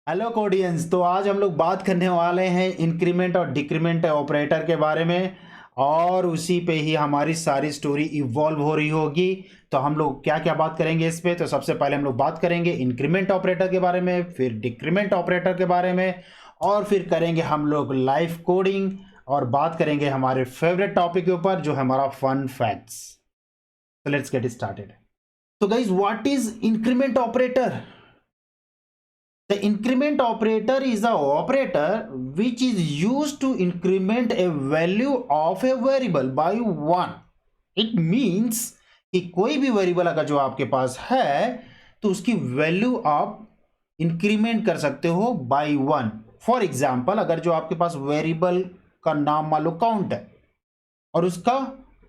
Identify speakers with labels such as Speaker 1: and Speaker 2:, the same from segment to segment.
Speaker 1: Hello कोडियंस। तो आज हम लोग बात करने वाले हैं इंक्रीमेंट और डिक्रीमेंट ऑपरेटर के बारे में, और उसी पे ही हमारी सारी स्टोरी इवॉल्व हो रही होगी। तो हम लोग क्या क्या बात करेंगे इस पे, तो सबसे पहले हम लोग बात करेंगे इंक्रीमेंट ऑपरेटर के बारे में, फिर डिक्रीमेंट ऑपरेटर के बारे में, और फिर करेंगे हम लोग लाइव कोडिंग, और बात करेंगे हमारे फेवरेट टॉपिक के ऊपर जो है हमारा फन फैक्ट्स। तो लेट्स गेट स्टार्टेड। तो guys, what is increment operator? The increment operator is the operator which is used to increment a value of a variable by 1. It means कि कोई भी वेरिएबल अगर जो आपके पास है तो उसकी वैल्यू आप इंक्रीमेंट कर सकते हो बाय 1। फॉर एग्जाम्पल, अगर जो आपके पास वेरिएबल का नाम मान लो काउंट है और उसका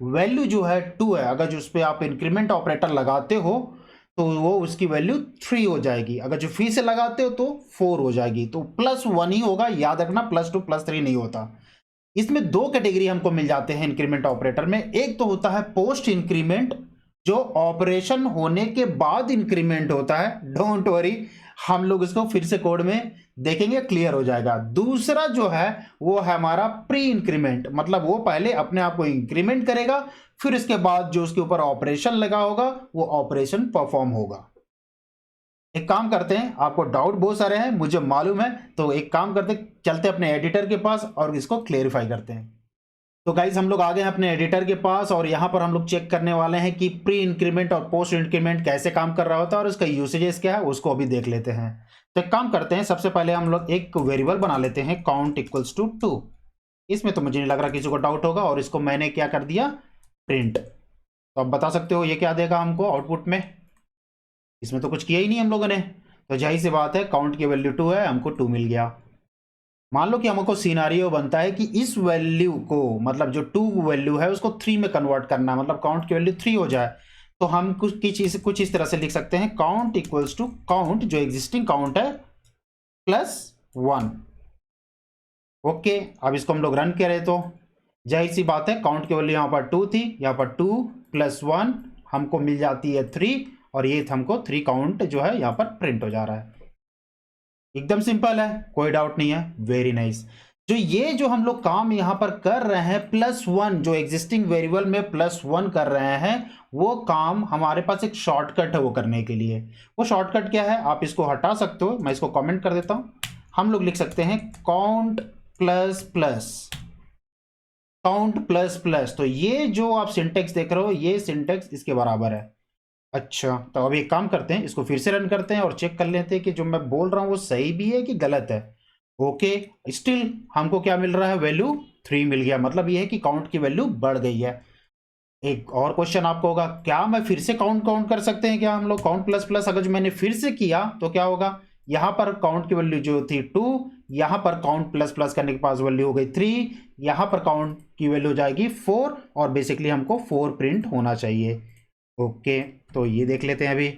Speaker 1: वैल्यू जो है 2 है, अगर जो उस पर आप इंक्रीमेंट ऑपरेटर लगाते हो तो वो उसकी वैल्यू 3 हो जाएगी। अगर जो फिर से लगाते हो तो 4 हो जाएगी। तो +1 ही होगा, याद रखना, +2 +3 नहीं होता। इसमें दो कैटेगरी हमको मिल जाते हैं इंक्रीमेंट ऑपरेटर में। एक तो होता है पोस्ट इंक्रीमेंट, जो ऑपरेशन होने के बाद इंक्रीमेंट होता है। डोंट वरी, हम लोग इसको फिर से कोड में देखेंगे, क्लियर हो जाएगा। दूसरा जो है वो है हमारा प्री इंक्रीमेंट, मतलब वो पहले अपने आप को इंक्रीमेंट करेगा, फिर इसके बाद जो उसके ऊपर ऑपरेशन लगा होगा वो ऑपरेशन परफॉर्म होगा। एक काम करते हैं, आपको डाउट बहुत सारे हैं मुझे मालूम है, तो एक काम करते, चलते अपने एडिटर के पास और इसको क्लेरिफाई करते हैं। तो गाइज, हम लोग आ गए हैं अपने एडिटर के पास, और यहां पर हम लोग चेक करने वाले हैं कि प्री इंक्रीमेंट और पोस्ट इंक्रीमेंट कैसे काम कर रहा होता है और उसका यूसेजेस क्या है, उसको अभी देख लेते हैं। तो एक काम करते हैं, सबसे पहले हम लोग एक वेरिएबल बना लेते हैं, काउंट इक्वल्स टू 2। इसमें तो मुझे नहीं लग रहा किसी को डाउट होगा, और इसको मैंने क्या कर दिया, प्रिंट। तो आप बता सकते हो ये क्या देगा हमको आउटपुट में। इसमें तो कुछ किया ही नहीं हम लोगों ने, तो जाहिर सी बात है काउंट की वैल्यू 2 है, हमको 2 मिल गया। मान लो कि हमको सिनारियो बनता है कि इस वैल्यू को, मतलब जो 2 वैल्यू है उसको 3 में कन्वर्ट करना, मतलब काउंट की वैल्यू 3 हो जाए। तो हम कुछ इस तरह से लिख सकते हैं, काउंट इक्वल्स टू काउंट, जो एग्जिस्टिंग काउंट है, +1। ओके, अब इसको हम लोग रन करें तो जाहिर सी बात है काउंट की वैल्यू यहाँ पर 2 थी, यहाँ पर 2 + 1 हमको मिल जाती है 3, और ये हमको 3 काउंट जो है यहाँ पर प्रिंट हो जा रहा है। एकदम सिंपल है, कोई डाउट नहीं है। Very nice. जो ये जो हम लोग काम यहां पर कर रहे हैं, +1, जो एग्जिस्टिंग वेरिएबल में +1 कर रहे हैं, वो काम हमारे पास एक शॉर्टकट है वो करने के लिए। वो शॉर्टकट क्या है, आप इसको हटा सकते हो, मैं इसको कमेंट कर देता हूं। हम लोग लिख सकते हैं count plus plus, count plus plus. तो ये जो आप सिंटेक्स देख रहे हो, ये सिंटेक्स इसके बराबर है। अच्छा, तो अब एक काम करते हैं, इसको फिर से रन करते हैं और चेक कर लेते हैं कि जो मैं बोल रहा हूं वो सही भी है कि गलत है। ओके, स्टिल हमको क्या मिल रहा है, वैल्यू 3 मिल गया, मतलब ये है कि काउंट की वैल्यू बढ़ गई है। एक और क्वेश्चन आपको होगा, क्या मैं फिर से काउंट काउंट कर सकते हैं क्या हम लोग, काउंट प्लस प्लस? अगर जो मैंने फिर से किया तो क्या होगा, यहां पर काउंट की वैल्यू जो थी 2, यहां पर काउंट प्लस प्लस करने के पास वैल्यू हो गई 3, यहां पर काउंट की वैल्यू हो जाएगी 4, और बेसिकली हमको 4 प्रिंट होना चाहिए। ओके, तो ये देख लेते हैं अभी।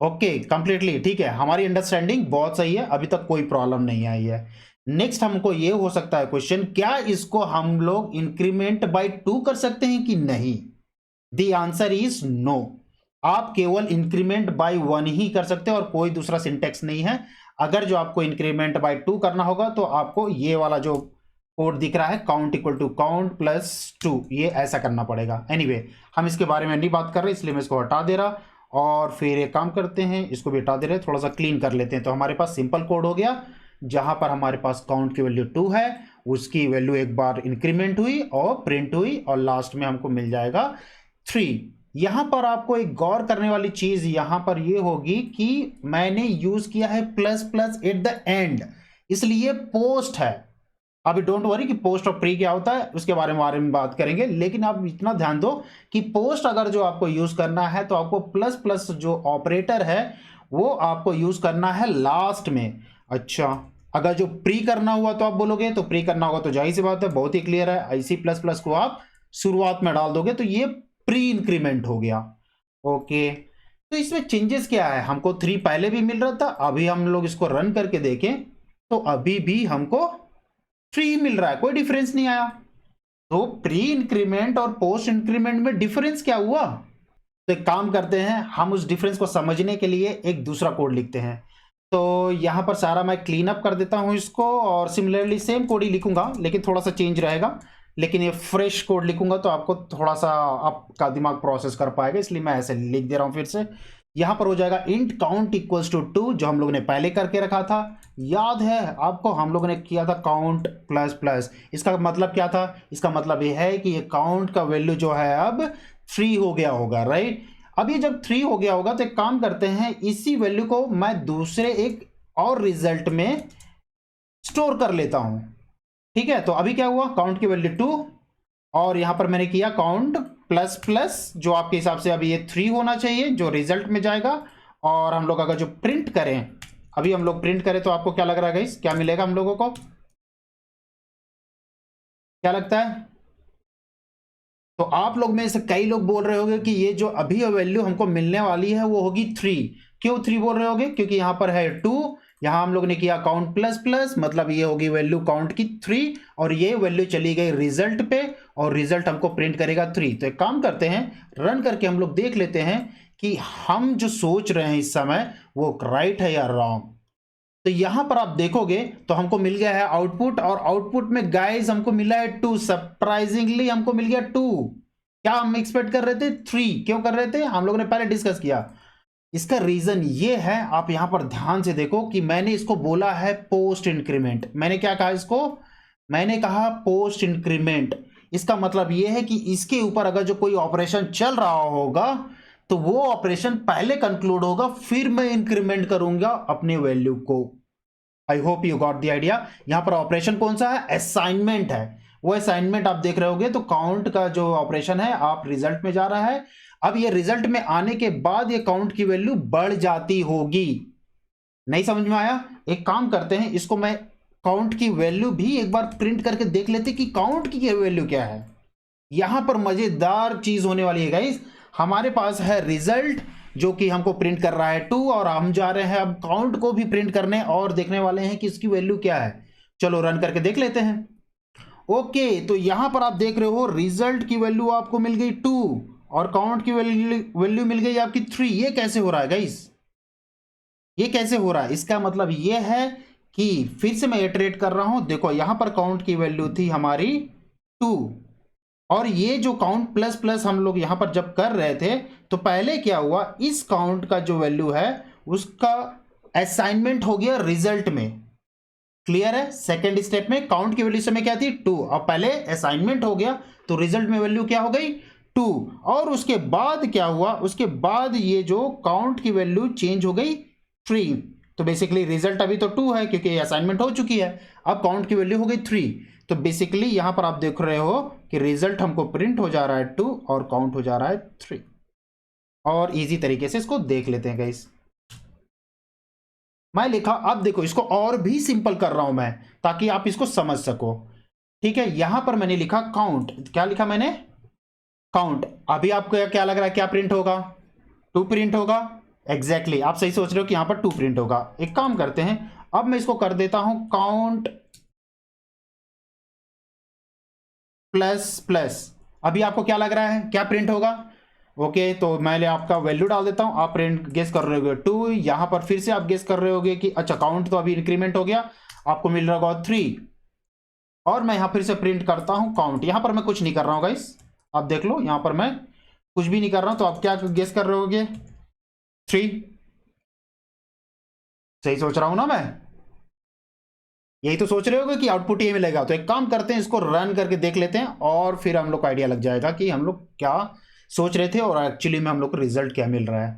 Speaker 1: ओके, कंप्लीटली ठीक है, हमारी अंडरस्टैंडिंग बहुत सही है, अभी तक कोई प्रॉब्लम नहीं आई है। नेक्स्ट हमको ये हो सकता है क्वेश्चन, क्या इसको हम लोग इंक्रीमेंट बाय 2 कर सकते हैं कि नहीं? The answer is no. आप केवल इंक्रीमेंट बाय 1 ही कर सकते हो और कोई दूसरा सिंटेक्स नहीं है। अगर जो आपको इंक्रीमेंट बाय 2 करना होगा तो आपको ये वाला जो कोड दिख रहा है, काउंट इक्वल टू काउंट +2, ये ऐसा करना पड़ेगा। एनीवे, हम इसके बारे में नहीं बात कर रहे, इसलिए मैं इसको हटा दे रहा, और फिर एक काम करते हैं, इसको भी हटा दे रहे, थोड़ा सा क्लीन कर लेते हैं। तो हमारे पास सिंपल कोड हो गया, जहां पर हमारे पास काउंट की वैल्यू 2 है, उसकी वैल्यू एक बार इंक्रीमेंट हुई और प्रिंट हुई, और लास्ट में हमको मिल जाएगा 3। यहां पर आपको एक गौर करने वाली चीज यहां पर यह होगी कि मैंने यूज किया है plus plus at the end, इसलिए पोस्ट है। अभी डोंट वरी कि पोस्ट और प्री क्या होता है, उसके बारे में बात करेंगे, लेकिन आप इतना ध्यान दो कि पोस्ट अगर जो आपको यूज करना है तो आपको प्लस प्लस जो ऑपरेटर है वो आपको यूज करना है लास्ट में। अच्छा, अगर जो प्री करना हुआ तो आप बोलोगे, तो प्री करना होगा तो जाहिर सी बात है, बहुत ही क्लियर है, IC प्लस प्लस को आप शुरुआत में डाल दोगे तो ये प्री इंक्रीमेंट हो गया। ओके, तो इसमें चेंजेस क्या है, हमको 3 पहले भी मिल रहा था, अभी हम लोग इसको रन करके देखें तो अभी भी हमको 3 मिल रहा है, कोई डिफरेंस नहीं आया। तो प्री इंक्रीमेंट और पोस्ट इंक्रीमेंट में डिफरेंस क्या हुआ? तो एक काम करते हैं, हम उस डिफरेंस को समझने के लिए एक दूसरा कोड लिखते हैं। तो यहाँ पर सारा मैं क्लीन अप कर देता हूँ इसको, और सिमिलरली सेम कोड ही लिखूंगा लेकिन थोड़ा सा चेंज रहेगा, लेकिन ये फ्रेश कोड लिखूंगा तो आपको थोड़ा सा आपका दिमाग प्रोसेस कर पाएगा, इसलिए मैं ऐसे लिख दे रहा हूँ फिर से। यहाँ पर हो जाएगा इंट काउंट इक्वल्स टू 2, जो हम लोग ने पहले करके रखा था, याद है आपको, हम लोगों ने किया था काउंट प्लस प्लस। इसका मतलब क्या था? इसका मतलब ये है कि ये काउंट का वैल्यू जो है अब 3 हो गया होगा, राइट। अब ये जब 3 हो गया होगा तो एक काम करते हैं, इसी वैल्यू को मैं दूसरे एक और रिजल्ट में स्टोर कर लेता हूं, ठीक है। तो अभी क्या हुआ, काउंट की वैल्यू 2, और यहां पर मैंने किया काउंट प्लस प्लस, जो आपके हिसाब से अभी ये 3 होना चाहिए जो रिजल्ट में जाएगा। और हम लोग अगर जो प्रिंट करें, अभी हम लोग प्रिंट करें तो आपको क्या लग रहा है गाइस, क्या मिलेगा हम लोगों को, क्या लगता है? तो आप लोग में से कई लोग बोल रहे होंगे कि ये जो अभी वैल्यू हमको मिलने वाली है वो होगी 3। क्यों 3 बोल रहे होंगे? क्योंकि यहां पर है 2, यहां हम लोग ने किया काउंट प्लस प्लस, मतलब ये होगी वैल्यू काउंट की 3, और ये वैल्यू चली गई रिजल्ट पे, और रिजल्ट हमको प्रिंट करेगा 3। तो एक काम करते हैं, रन करके हम लोग देख लेते हैं कि हम जो सोच रहे हैं इस समय वो राइट है या रॉन्ग। तो यहां पर आप देखोगे तो हमको मिल गया है आउटपुट, और आउटपुट में गाइस हमको मिला है 2, सरप्राइजिंगली हमको मिल गया 2। क्या हम एक्सपेक्ट कर रहे थे 3? क्यों कर रहे थे? हम लोगों ने पहले डिस्कस किया। इसका रीजन ये है, आप यहां पर ध्यान से देखो कि मैंने इसको बोला है पोस्ट इंक्रीमेंट। मैंने क्या कहा इसको? मैंने कहा पोस्ट इंक्रीमेंट। इसका मतलब यह है कि इसके ऊपर अगर जो कोई ऑपरेशन चल रहा होगा तो वो ऑपरेशन पहले कंक्लूड होगा, फिर मैं इंक्रीमेंट करूंगा अपने वैल्यू को। I hope you got the idea. यहां पर ऑपरेशन कौन सा है? असाइनमेंट है। वो असाइनमेंट आप देख रहे होगे, तो काउंट का जो ऑपरेशन है आप रिजल्ट में जा रहा है। अब ये रिजल्ट में आने के बाद ये काउंट की वैल्यू बढ़ जाती होगी। नहीं समझ में आया? एक काम करते हैं, इसको मैं काउंट की वैल्यू भी एक बार प्रिंट करके देख लेते कि काउंट की वैल्यू क्या है। यहां पर मजेदार चीज होने वाली है गाइस। हमारे पास है रिजल्ट जो कि हमको प्रिंट कर रहा है 2, और हम जा रहे हैं अब काउंट को भी प्रिंट करने और देखने वाले हैं कि इसकी वैल्यू क्या है। चलो रन करके देख लेते हैं। ओके, तो यहां पर आप देख रहे हो रिजल्ट की वैल्यू आपको मिल गई 2, और काउंट की वैल्यू मिल गई आपकी 3। ये कैसे हो रहा है गाइस? ये कैसे हो रहा है? इसका मतलब ये है कि, फिर से मैं इटरेट कर रहा हूं, देखो यहां पर काउंट की वैल्यू थी हमारी 2, और ये जो काउंट प्लस प्लस हम लोग यहां पर जब कर रहे थे तो पहले क्या हुआ, इस काउंट का जो वैल्यू है उसका असाइनमेंट हो गया रिजल्ट में। क्लियर है? सेकेंड स्टेप में काउंट की वैल्यू समय क्या थी 2, अब पहले असाइनमेंट हो गया तो रिजल्ट में वैल्यू क्या हो गई 2, और उसके बाद क्या हुआ, उसके बाद ये जो काउंट की वैल्यू चेंज हो गई 3। तो बेसिकली रिजल्ट अभी तो 2 है क्योंकि असाइनमेंट हो चुकी है, अब काउंट की वैल्यू हो गई 3। तो बेसिकली यहां पर आप देख रहे हो कि रिजल्ट हमको प्रिंट हो जा रहा है 2 और काउंट हो जा रहा है 3। और इजी तरीके से इसको देख लेते हैं गाइस। मैं लिखा, अब देखो इसको और भी सिंपल कर रहा हूं मैं ताकि आप इसको समझ सको। ठीक है, यहां पर मैंने लिखा काउंट, क्या लिखा मैंने? काउंट। अभी आपको क्या लग रहा है, क्या प्रिंट होगा? 2 प्रिंट होगा। एग्जैक्टली आप सही सोच रहे हो कि यहां पर 2 प्रिंट होगा। एक काम करते हैं, अब मैं इसको कर देता हूं काउंट प्लस प्लस। अभी आपको क्या लग रहा है, क्या प्रिंट होगा? ओके, तो मैं आपका वैल्यू डाल देता हूं, आप प्रिंट गेस कर रहे होगे 2, यहां पर फिर से आप गेस कर रहे होगे कि अच्छा काउंट तो अभी इंक्रीमेंट हो गया, आपको मिल रहा होगा 3, और मैं यहां फिर से प्रिंट करता हूं काउंट। यहां पर मैं कुछ नहीं कर रहा हूं गाइस, आप देख लो यहां पर मैं कुछ भी नहीं कर रहा हूं, तो आप क्या गेस कर रहे होगे? 3। सही सोच रहा हूं ना मैं? यही तो सोच रहे होगे कि आउटपुट ये मिलेगा। तो एक काम करते हैं, इसको रन करके देख लेते हैं और फिर हम लोग को आइडिया लग जाएगा कि हम लोग क्या सोच रहे थे और एक्चुअली में हम लोग को रिजल्ट क्या मिल रहा है।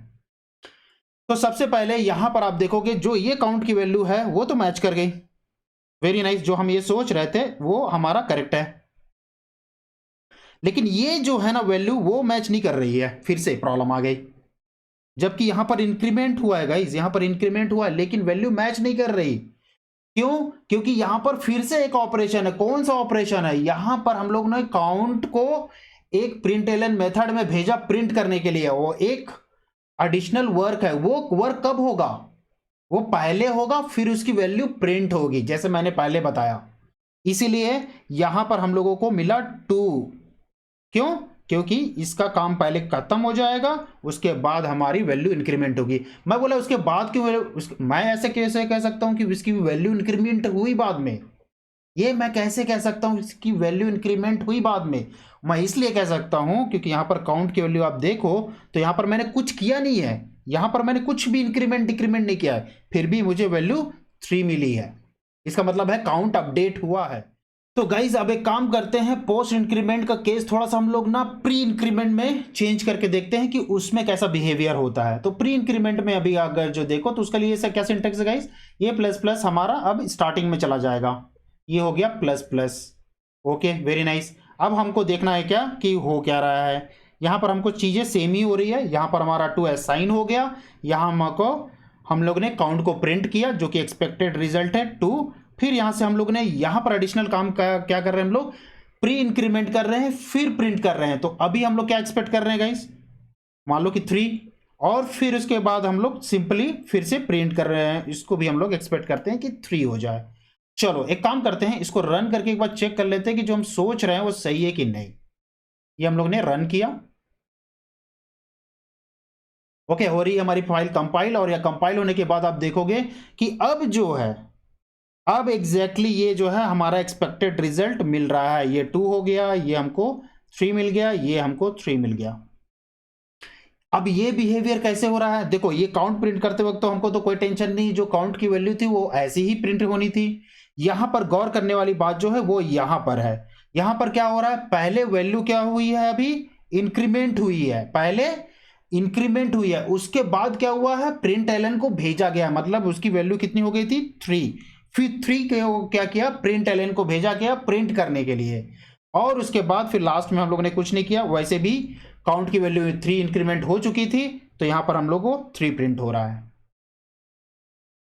Speaker 1: तो सबसे पहले यहां पर आप देखोगे जो ये काउंट की वैल्यू है वो तो मैच कर गई, वेरी नाइस। जो हम ये सोच रहे थे वो हमारा करेक्ट है, लेकिन ये जो है ना वैल्यू वो मैच नहीं कर रही है, फिर से प्रॉब्लम आ गई। जबकि यहां पर इंक्रीमेंट हुआ है गाइस, यहां पर इंक्रीमेंट हुआ है लेकिन वैल्यू मैच नहीं कर रही। क्यों? क्योंकि यहां पर फिर से एक ऑपरेशन है। कौन सा ऑपरेशन है? यहां पर हम लोग ने काउंट को एक प्रिंटलन मेथड में भेजा प्रिंट करने के लिए, वो एक एडिशनल वर्क है। वो वर्क कब होगा? वो पहले होगा फिर उसकी वैल्यू प्रिंट होगी, जैसे मैंने पहले बताया। इसीलिए यहां पर हम लोगों को मिला 2। क्यों? क्योंकि इसका काम पहले खत्म हो जाएगा, उसके बाद हमारी वैल्यू इंक्रीमेंट होगी। मैं बोला उसके बाद क्यों, मैं ऐसे कैसे कह सकता हूं कि इसकी वैल्यू इंक्रीमेंट हुई बाद में? ये मैं कैसे कह सकता हूं इसकी वैल्यू इंक्रीमेंट हुई बाद में? मैं इसलिए कह सकता हूं क्योंकि यहां पर काउंट की वैल्यू आप देखो तो यहां पर मैंने कुछ किया नहीं है, यहां पर मैंने कुछ भी इंक्रीमेंट डिक्रीमेंट नहीं किया है, फिर भी मुझे वैल्यू 3 मिली है। इसका मतलब है काउंट अपडेट हुआ है। तो गाइज अब एक काम करते हैं, पोस्ट इंक्रीमेंट का केस थोड़ा सा हम लोग ना प्री इंक्रीमेंट में चेंज करके देखते हैं कि उसमें कैसा बिहेवियर होता है। तो प्री इंक्रीमेंट में अभी अगर जो देखो तो उसका लिए क्या सिंटेक्स है गाइज, ये प्लस प्लस हमारा अब स्टार्टिंग में चला जाएगा, ये हो गया plus plus. Okay very nice. अब हमको देखना है क्या कि हो क्या रहा है। यहाँ पर हमको चीजें सेम ही हो रही है, यहाँ पर हमारा 2 असाइन हो गया, यहाँ हमको हम लोग ने काउंट को प्रिंट किया जो कि एक्सपेक्टेड रिजल्ट है 2। फिर यहां से हम लोग ने यहां पर एडिशनल काम क्या कर रहे हैं, हम लोग प्री इंक्रीमेंट कर रहे हैं फिर प्रिंट कर रहे हैं। तो अभी हम लोग क्या एक्सपेक्ट कर रहे हैं गाइस, मान लो कि 3, और फिर उसके बाद हम लोग सिंपली फिर से प्रिंट कर रहे हैं, इसको भी हम लोग एक्सपेक्ट करते हैं कि 3 हो जाए। चलो एक काम करते हैं, इसको रन करके एक बार चेक कर लेते हैं कि जो हम सोच रहे हैं वो सही है कि नहीं। ये हम लोग ने रन किया, ओके हो रही है हमारी फाइल कंपाइल, और या कंपाइल होने के बाद आप देखोगे कि अब जो है अब एग्जैक्टली ये जो है हमारा एक्सपेक्टेड रिजल्ट मिल रहा है। ये 2 हो गया, ये हमको 3 मिल गया, ये हमको 3 मिल गया। अब ये बिहेवियर कैसे हो रहा है, देखो ये काउंट प्रिंट करते वक्त तो हमको तो कोई टेंशन नहीं, जो काउंट की वैल्यू थी वो ऐसी ही प्रिंट होनी थी। यहां पर गौर करने वाली बात जो है वो यहां पर है। यहां पर क्या हो रहा है, पहले वैल्यू क्या हुई है, अभी इंक्रीमेंट हुई है, पहले इंक्रीमेंट हुई है, उसके बाद क्या हुआ है, प्रिंट एलन को भेजा गया, मतलब उसकी वैल्यू कितनी हो गई थी 3। फिर 3 क्या किया, प्रिंट एलन को भेजा गया प्रिंट करने के लिए, और उसके बाद फिर लास्ट में हम लोगों ने कुछ नहीं किया। वैसे भी काउंट की वैल्यू 3 इंक्रीमेंट हो चुकी थी, तो यहां पर हम लोग को 3 प्रिंट हो रहा है।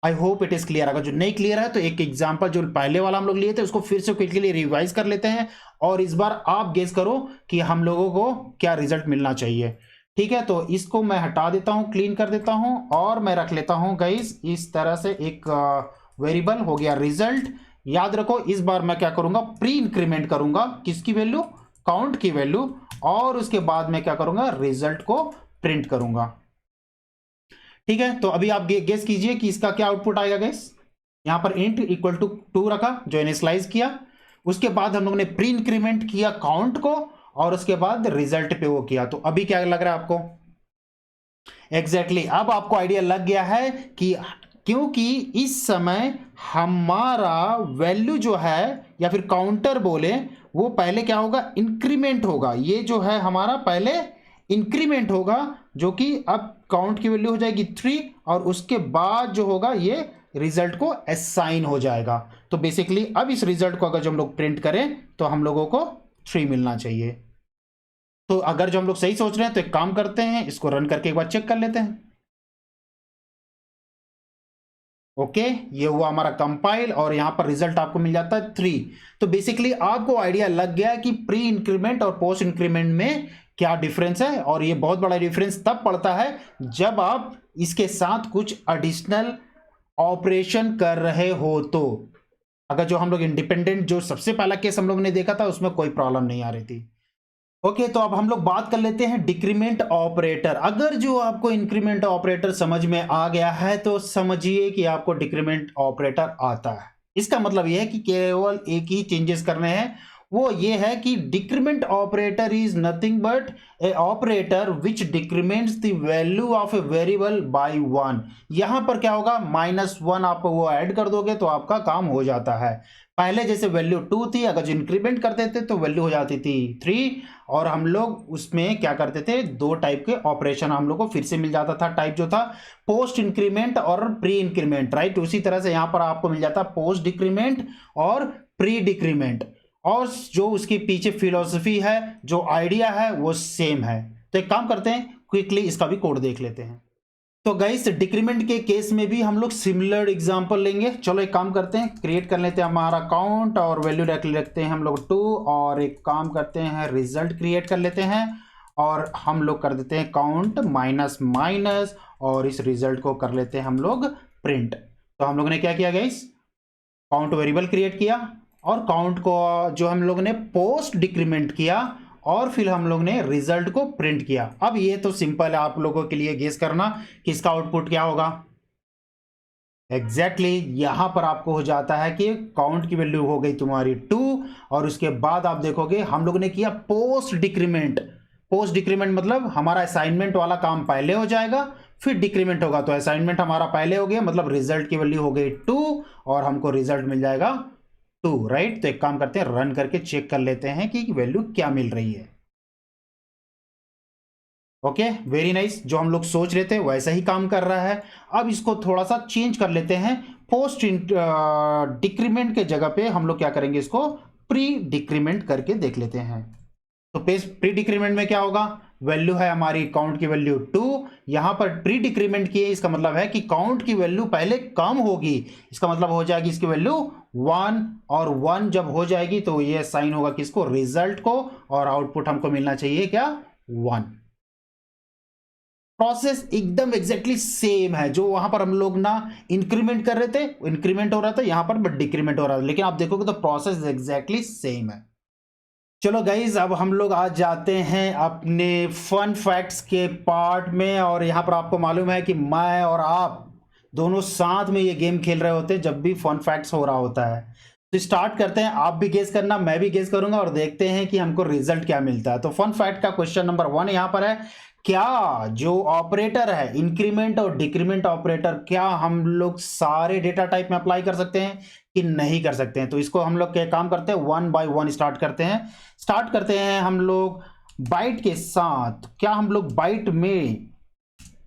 Speaker 1: I hope it is clear. अगर जो नहीं क्लियर है तो एक एग्जांपल जो पहले वाला हम लोग लिए थे उसको फिर से क्विकली लिए रिवाइज कर लेते हैं, और इस बार आप गेस करो कि हम लोगों को क्या रिजल्ट मिलना चाहिए। ठीक है, तो इसको मैं हटा देता हूं, क्लीन कर देता हूं, और मैं रख लेता हूं गाइस इस तरह से एक वेरिएबल हो गया रिजल्ट। याद रखो इस बार मैं क्या करूंगा, प्री इंक्रीमेंट करूंगा, किसकी वैल्यू, काउंट की वैल्यू, और उसके बाद मैं क्या करूंगा, रिजल्ट को प्रिंट करूंगा। ठीक है, तो अभी आप गेस कीजिए कि इसका क्या आउटपुट आएगा गाइस। यहां पर इंट इक्वल टू 2 रखा जो इनिशियलाइज किया, उसके बाद हम लोगों ने प्री इंक्रीमेंट किया काउंट को, और उसके बाद रिजल्ट पे वो किया। तो अभी क्या लग रहा है आपको, एग्जैक्टली अब आपको आइडिया लग गया है कि क्योंकि इस समय हमारा वैल्यू जो है या फिर काउंटर बोले वो पहले क्या होगा, इंक्रीमेंट होगा। ये जो है हमारा पहले इंक्रीमेंट होगा, जो कि अब काउंट की वैल्यू हो जाएगी 3, और उसके बाद जो होगा ये रिजल्ट को असाइन हो जाएगा। तो बेसिकली अब इस रिजल्ट को अगर जो हम लोग प्रिंट करें तो हम लोगों को 3 मिलना चाहिए। तो अगर जो हम लोग सही सोच रहे हैं तो एक काम करते हैं, इसको रन करके एक बार चेक कर लेते हैं। ओके ये हुआ हमारा कंपाइल, और यहां पर रिजल्ट आपको मिल जाता है 3। तो बेसिकली आपको आइडिया लग गया कि प्री इंक्रीमेंट और पोस्ट इंक्रीमेंट में क्या डिफरेंस है, और ये बहुत बड़ा डिफरेंस तब पड़ता है जब आप इसके साथ कुछ एडिशनल ऑपरेशन कर रहे हो। तो अगर जो हम लोग इंडिपेंडेंट, जो सबसे पहला केस हम लोग ने देखा था उसमें कोई प्रॉब्लम नहीं आ रही थी। ओके तो अब हम लोग बात कर लेते हैं डिक्रीमेंट ऑपरेटर। अगर जो आपको इंक्रीमेंट ऑपरेटर समझ में आ गया है तो समझिए कि आपको डिक्रीमेंट ऑपरेटर आता है। इसका मतलब यह है कि केवल एक ही चेंजेस करने हैं, वो ये है कि decrement operator is nothing but a operator which decrements the value of a variable by 1। यहां पर क्या होगा, -1 आप वो ऐड कर दोगे तो आपका काम हो जाता है। पहले जैसे वैल्यू 2 थी, अगर जो इंक्रीमेंट करते थे तो वैल्यू हो जाती थी 3, और हम लोग उसमें क्या करते थे, 2 टाइप के ऑपरेशन हम लोग को फिर से मिल जाता था। टाइप जो था पोस्ट इंक्रीमेंट और प्री इंक्रीमेंट, राइट। उसी तरह से यहां पर आपको मिल जाता पोस्ट डिक्रीमेंट और प्री डिक्रीमेंट, और जो उसके पीछे फिलॉसफी है, जो आइडिया है वो सेम है। तो एक काम करते हैं, क्विकली इसका भी कोड देख लेते हैं। तो गाइस डिक्रीमेंट के केस में भी हम लोग सिमिलर एग्जांपल लेंगे। चलो एक काम करते हैं, क्रिएट कर लेते हैं हमारा काउंट, और वैल्यू रखते हैं हम लोग 2, और एक काम करते हैं रिजल्ट क्रिएट कर लेते हैं, और हम लोग कर देते हैं काउंट माइनस माइनस, और इस रिजल्ट को कर लेते हैं हम लोग प्रिंट। तो हम लोग ने क्या किया गाइस, काउंट वेरिएबल क्रिएट किया, और काउंट को जो हम लोग ने पोस्ट डिक्रीमेंट किया, और फिर हम लोग ने रिजल्ट को प्रिंट किया। अब ये तो सिंपल है आप लोगों के लिए गेस करना कि इसका आउटपुट क्या होगा। एग्जैक्टली यहां पर आपको हो जाता है कि काउंट की वैल्यू हो गई तुम्हारी 2 और उसके बाद आप देखोगे हम लोग ने किया पोस्ट डिक्रीमेंट। पोस्ट डिक्रीमेंट मतलब हमारा असाइनमेंट वाला काम पहले हो जाएगा फिर डिक्रीमेंट होगा। तो असाइनमेंट हमारा पहले हो गया मतलब रिजल्ट की वैल्यू हो गई 2 और हमको रिजल्ट मिल जाएगा 2, राइट। तो एक काम करते हैं रन करके चेक कर लेते हैं कि वैल्यू क्या मिल रही है। ओके वेरी नाइस, जो हम लोग सोच रहे थे वैसा ही काम कर रहा है। अब इसको थोड़ा सा चेंज कर लेते हैं। पोस्ट डिक्रीमेंट के जगह पे हम लोग क्या करेंगे, इसको प्री डिक्रीमेंट करके देख लेते हैं। तो प्री डिक्रीमेंट में क्या होगा, वैल्यू है हमारी काउंट की वैल्यू 2, यहां पर प्री डिक्रीमेंट किए इसका मतलब है कि काउंट की वैल्यू पहले कम होगी। इसका मतलब हो जाएगी इसकी वैल्यू 1 और 1 जब हो जाएगी तो ये साइन होगा किसको, रिजल्ट को, और आउटपुट हमको मिलना चाहिए क्या, 1। प्रोसेस एकदम एग्जैक्टली सेम है। जो वहां पर हम लोग ना इंक्रीमेंट कर रहे थे, इंक्रीमेंट हो रहा था यहां पर, बट डिक्रीमेंट हो रहा था, लेकिन आप देखोगे तो प्रोसेस एग्जैक्टली सेम है। चलो गाइज अब हम लोग आज जाते हैं अपने फन फैक्ट्स के पार्ट में। और यहाँ पर आपको मालूम है कि मैं और आप दोनों साथ में ये गेम खेल रहे होते हैं जब भी फन फैक्ट्स हो रहा होता है। तो स्टार्ट करते हैं, आप भी गेस करना मैं भी गेस करूंगा और देखते हैं कि हमको रिजल्ट क्या मिलता है। तो फन फैक्ट का क्वेश्चन नंबर 1 यहाँ पर है, क्या जो ऑपरेटर है इंक्रीमेंट और डिक्रीमेंट ऑपरेटर, क्या हम लोग सारे डेटा टाइप में अप्लाई कर सकते हैं कि नहीं कर सकते हैं। तो इसको हम लोग क्या काम करते हैं, 1 बाय 1 स्टार्ट करते हैं हम लोग बाइट के साथ। क्या हम लोग बाइट में,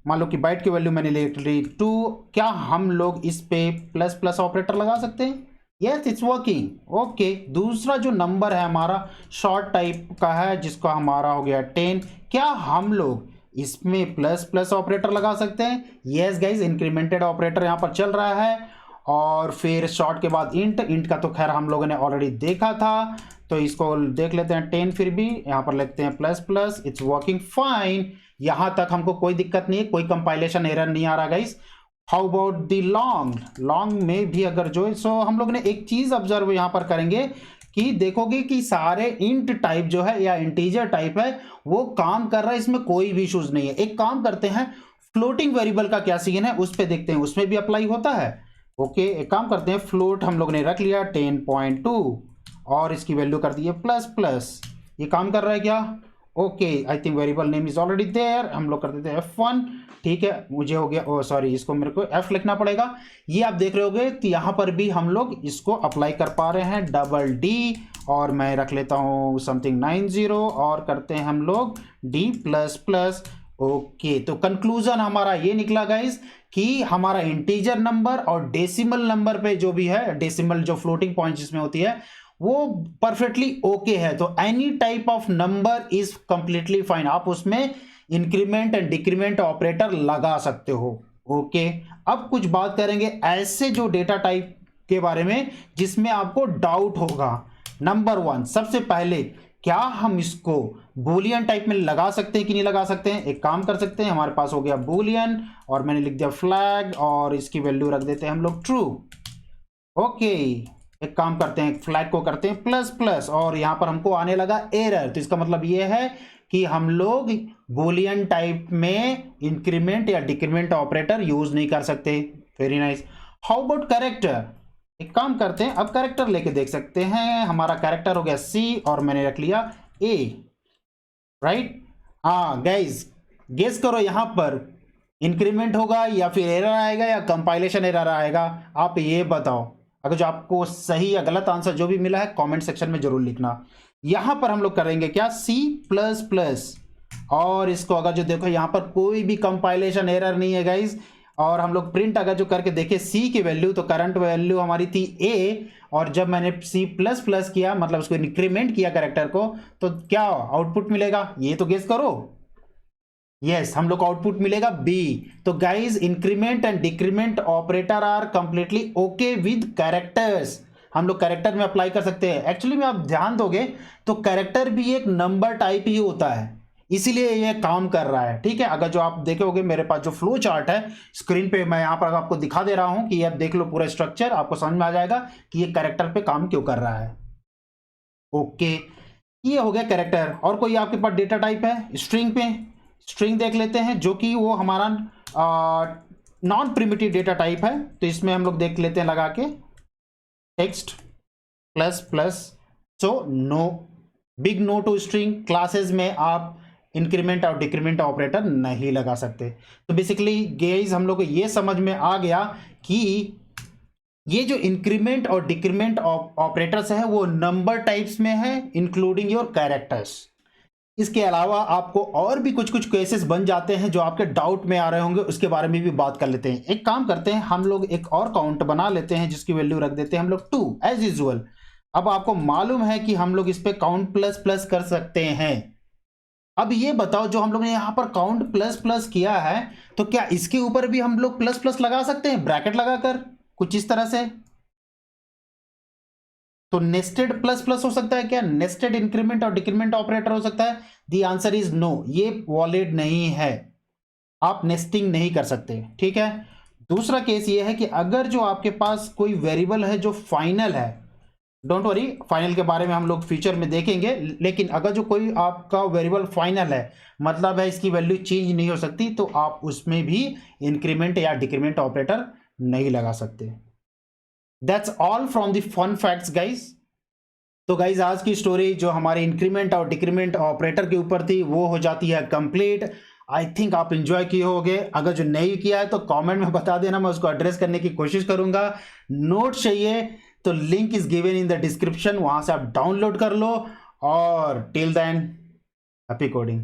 Speaker 1: मान लो कि बाइट की वैल्यू मैंने ले ली 2, क्या हम लोग इस पे प्लस प्लस ऑपरेटर लगा सकते हैं, यस इट्स वर्किंग। ओके दूसरा जो नंबर है हमारा शॉर्ट टाइप का है जिसका हमारा हो गया 10, क्या हम लोग इसमें प्लस प्लस ऑपरेटर लगा सकते हैं, यस गाइज इंक्रीमेंटेड ऑपरेटर यहां पर चल रहा है। और फिर शॉर्ट के बाद इंट का तो खैर हम लोगों ने ऑलरेडी देखा था, तो इसको देख लेते हैं 10, फिर भी यहां पर लिखते हैं plus plus, it's working fine. यहां तक हमको कोई दिक्कत नहीं है, कोई कंपाइलेशन एरर नहीं आ रहा guys. How about the long में भी अगर जो, सो हम लोग ने एक चीज ऑब्जर्व यहां पर करेंगे कि देखोगे कि सारे इंट टाइप जो है या इंटीजर टाइप है वो काम कर रहा है, इसमें कोई भी इश्यूज नहीं है। एक काम करते हैं फ्लोटिंग वेरिएबल का क्या सीन है उस पर देखते हैं, उसमें भी अप्लाई होता है। ओके एक काम करते हैं, फ्लोट हम लोग ने रख लिया 10.2 और इसकी वैल्यू कर दी है प्लस प्लस, ये काम कर रहा है क्या, okay I think variable name is already there, हम लोग कर देते हैं F1, ठीक है मुझे हो गया, ओ सॉरी इसको मेरे को F लिखना पड़ेगा। ये आप देख रहे होगे तो यहाँ पर भी हम लोग इसको अप्लाई कर पा रहे हैं, डबल डी, और मैं रख लेता हूँ समथिंग 90 और करते हैं हम लोग D प्लस प्लस। ओके तो कंक्लूजन हमारा ये निकला गाइस कि हमारा इंटीजर नंबर और डेसिमल नंबर पे जो भी है, डेसिमल जो फ्लोटिंग पॉइंट जिसमें होती है वो परफेक्टली ओके है। तो any type of number is completely fine, आप उसमें इंक्रीमेंट एंड डिक्रीमेंट ऑपरेटर लगा सकते हो। ओके अब कुछ बात करेंगे ऐसे जो डेटा टाइप के बारे में जिसमें आपको डाउट होगा। नंबर 1 सबसे पहले, क्या हम इसको बूलियन टाइप में लगा सकते हैं कि नहीं लगा सकते हैं। एक काम कर सकते हैं, हमारे पास हो गया बूलियन और मैंने लिख दिया फ्लैग और इसकी वैल्यू रख देते हैं हम लोग ट्रू। ओके एक काम करते हैं, फ्लैग को करते हैं प्लस प्लस और यहां पर हमको आने लगा एरर, तो इसका मतलब यह है कि हम लोग बूलियन टाइप में इंक्रीमेंट या डिक्रीमेंट ऑपरेटर यूज नहीं कर सकते। Very nice. How about character, एक काम करते हैं अब कैरेक्टर लेके देख सकते हैं। हमारा कैरेक्टर हो गया C और मैंने रख लिया A, राइट। हाँ गाइज गेस करो यहां पर इंक्रीमेंट होगा या फिर एरर आएगा या कंपाइलेशन एरर आएगा, आप ये बताओ। अगर जो आपको सही या गलत आंसर जो भी मिला है कमेंट सेक्शन में जरूर लिखना। यहां पर हम लोग करेंगे क्या, C प्लस प्लस, और इसको अगर जो देखो यहां पर कोई भी कंपाइलेशन एरर नहीं है गाइज। और हम लोग प्रिंट अगर जो करके देखे C की वैल्यू, तो करंट वैल्यू हमारी थी A, और जब मैंने C प्लस प्लस किया मतलब उसको इंक्रीमेंट किया कैरेक्टर को, तो क्या आउटपुट मिलेगा, ये तो गेस करो। यस हम लोग को आउटपुट मिलेगा B। तो guys increment and decrement operator are completely okay with characters, हम लोग कैरेक्टर में अप्लाई कर सकते हैं। एक्चुअली में आप ध्यान दोगे तो कैरेक्टर भी एक नंबर टाइप ही होता है, इसीलिए ये काम कर रहा है, ठीक है। अगर जो आप देखोगे मेरे पास जो फ्लो चार्ट है स्क्रीन पे, मैं यहाँ पर आपको दिखा दे रहा हूं कि आप देख लो पूरा स्ट्रक्चर, आपको समझ में आ जाएगा कि ये कैरेक्टर पे काम क्यों कर रहा है। ओके ये हो गया कैरेक्टर। और कोई आपके पास डेटा टाइप है स्ट्रिंग पे, स्ट्रिंग देख लेते हैं जो कि वो हमारा नॉन प्रिमिटिव डेटा टाइप है। तो इसमें हम लोग देख लेते हैं लगा के text plus plus. So no, big no to string. Classes में आप इंक्रीमेंट और डिक्रीमेंट ऑपरेटर नहीं लगा सकते। तो बेसिकली गाइस हम लोग को ये समझ में आ गया कि ये जो इंक्रीमेंट और डिक्रीमेंट ऑपरेटर्स है वो नंबर टाइप्स में है इंक्लूडिंग योर कैरेक्टर्स। इसके अलावा आपको और भी कुछ कुछ केसेस बन जाते हैं जो आपके डाउट में आ रहे होंगे, उसके बारे में भी बात कर लेते हैं। एक काम करते हैं, हम लोग एक और काउंट बना लेते हैं जिसकी वैल्यू रख देते हैं हम लोग 2 एज यूजुअल। अब आपको मालूम है कि हम लोग इस पे काउंट प्लस प्लस कर सकते हैं। अब ये बताओ, जो हम लोग ने यहां पर काउंट प्लस प्लस किया है तो क्या इसके ऊपर भी हम लोग प्लस प्लस लगा सकते हैं ब्रैकेट लगाकर कुछ इस तरह से? तो नेस्टेड प्लस प्लस हो सकता है क्या? नेस्टेड इंक्रीमेंट और डिक्रीमेंट ऑपरेटर हो सकता है? दी आंसर इज नो, ये वैलिड नहीं है, आप नेस्टिंग नहीं कर सकते। ठीक है। दूसरा केस ये है कि अगर जो आपके पास कोई वेरिएबल है जो फाइनल है, डोंट वरी, फाइनल के बारे में हम लोग फ्यूचर में देखेंगे, लेकिन अगर जो कोई आपका वेरिएबल फाइनल है मतलब है इसकी वैल्यू चेंज नहीं हो सकती, तो आप उसमें भी इंक्रीमेंट या डिक्रीमेंट ऑपरेटर नहीं लगा सकते। That's all from the fun facts guys. तो गाइज आज की स्टोरी जो हमारे इंक्रीमेंट और डिक्रीमेंट ऑपरेटर के ऊपर थी वो हो जाती है कंप्लीट। आई थिंक आप इंजॉय किए होगे। अगर जो नहीं किया है तो कमेंट में बता देना, मैं उसको एड्रेस करने की कोशिश करूंगा। नोट चाहिए तो link is given in the description, वहां से आप डाउनलोड कर लो। और टिल देन हैप्पी कोडिंग।